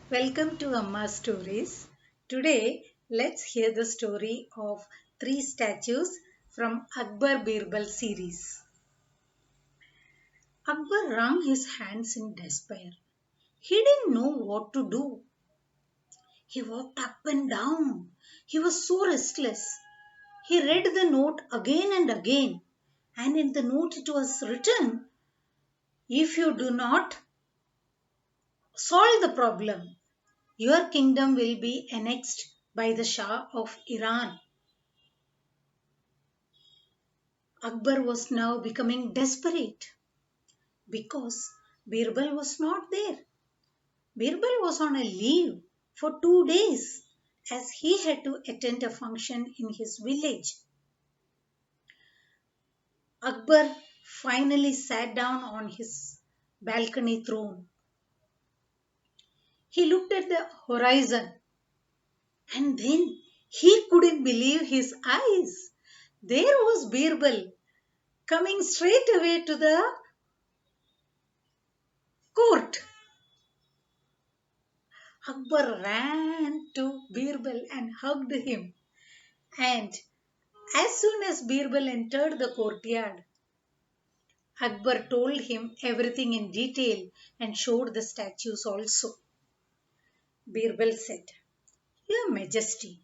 Welcome to Amma Stories. Today, let's hear the story of three statues from Akbar Birbal series. Akbar wrung his hands in despair. He didn't know what to do. He walked up and down. He was so restless. He read the note again and again, and in the note it was written, if you do not solve the problem, your kingdom will be annexed by the Shah of Iran. Akbar was now becoming desperate because Birbal was not there. Birbal was on a leave for 2 days as he had to attend a function in his village. Akbar finally sat down on his balcony throne. He looked at the horizon and then he couldn't believe his eyes. There was Birbal coming straight away to the court. Akbar ran to Birbal and hugged him. And as soon as Birbal entered the courtyard, Akbar told him everything in detail and showed the statues also. Birbal said, Your Majesty,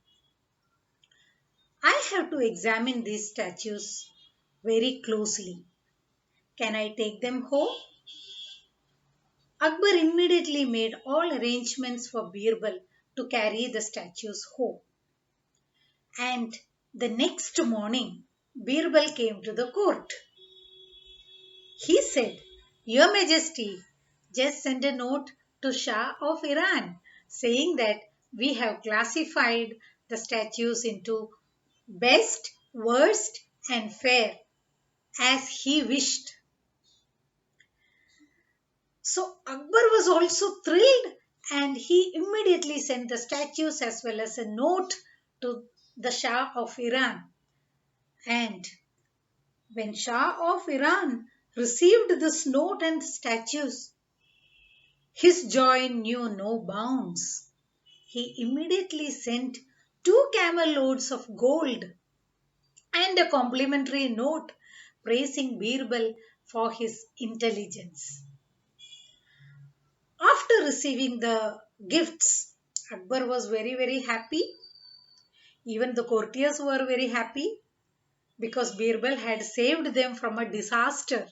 I have to examine these statues very closely. Can I take them home? Akbar immediately made all arrangements for Birbal to carry the statues home. And the next morning, Birbal came to the court. He said, Your Majesty, just send a note to Shah of Iran saying that we have classified the statues into best, worst, and fair as he wished. So Akbar was also thrilled and he immediately sent the statues as well as a note to the Shah of Iran. And when Shah of Iran received this note and statues, his joy knew no bounds. He immediately sent 2 camel loads of gold and a complimentary note praising Birbal for his intelligence. After receiving the gifts, Akbar was very happy. Even the courtiers were very happy because Birbal had saved them from a disaster.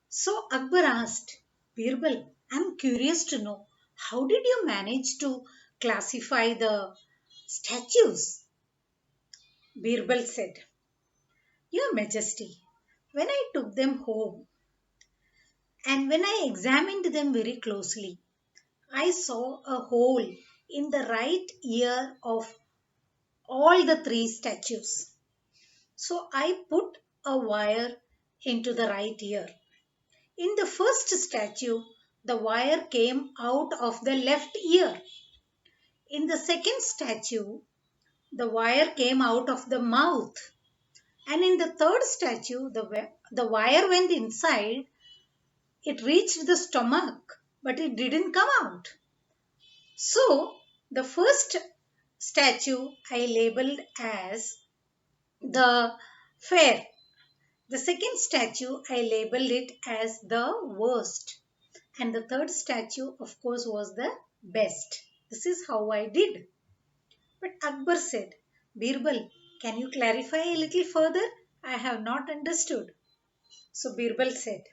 So Akbar asked, Birbal, I'm curious to know how did you manage to classify the statues? Birbal said, Your Majesty, when I took them home and when I examined them very closely, I saw a hole in the right ear of all the three statues. So I put a wire into the right ear. In the first statue, the wire came out of the left ear. In the second statue, the wire came out of the mouth. And in the third statue, the wire went inside. It reached the stomach, but it didn't come out. So, the first statue I labeled as the fair. The second statue I labeled it as the worst. And the third statue, of course, was the best. This is how I did. But Akbar said, Birbal, can you clarify a little further? I have not understood. So Birbal said,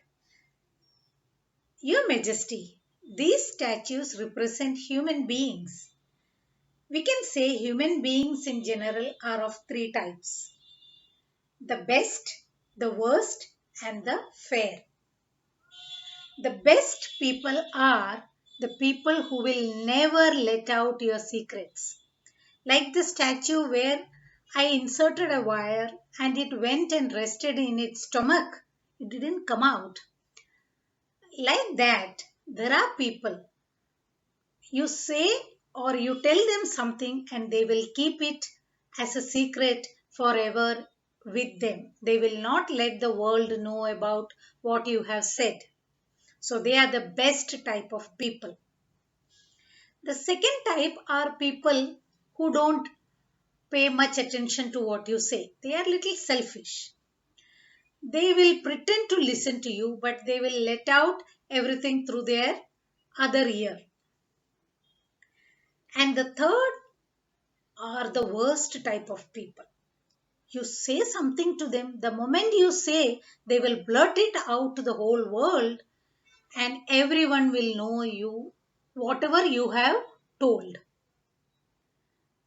Your Majesty, these statues represent human beings. We can say human beings in general are of three types: the best, the worst, and the fair. The best people are the people who will never let out your secrets. Like the statue where I inserted a wire and it went and rested in its stomach. It didn't come out. Like that, there are people. You say or you tell them something and they will keep it as a secret forever with them. They will not let the world know about what you have said. So they are the best type of people. The second type are people who don't pay much attention to what you say. They are little selfish. They will pretend to listen to you, but they will let out everything through their other ear. And the third are the worst type of people. You say something to them, the moment you say, they will blurt it out to the whole world, and everyone will know you, whatever you have told.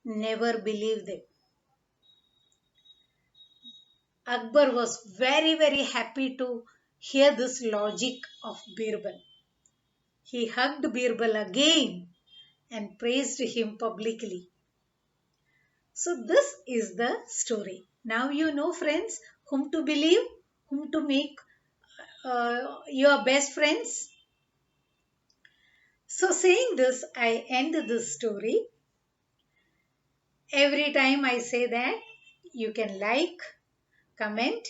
Never believe them. Akbar was very, very happy to hear this logic of Birbal. He hugged Birbal again and praised him publicly. So, this is the story. Now you know, friends, whom to believe, whom to make your best friends. So, saying this, I end this story. Every time I say that, you can like, comment,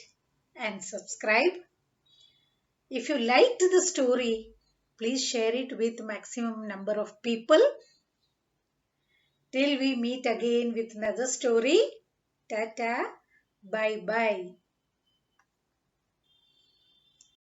and subscribe. If you liked the story, please share it with maximum number of people. Till we meet again with another story. Tata, bye bye.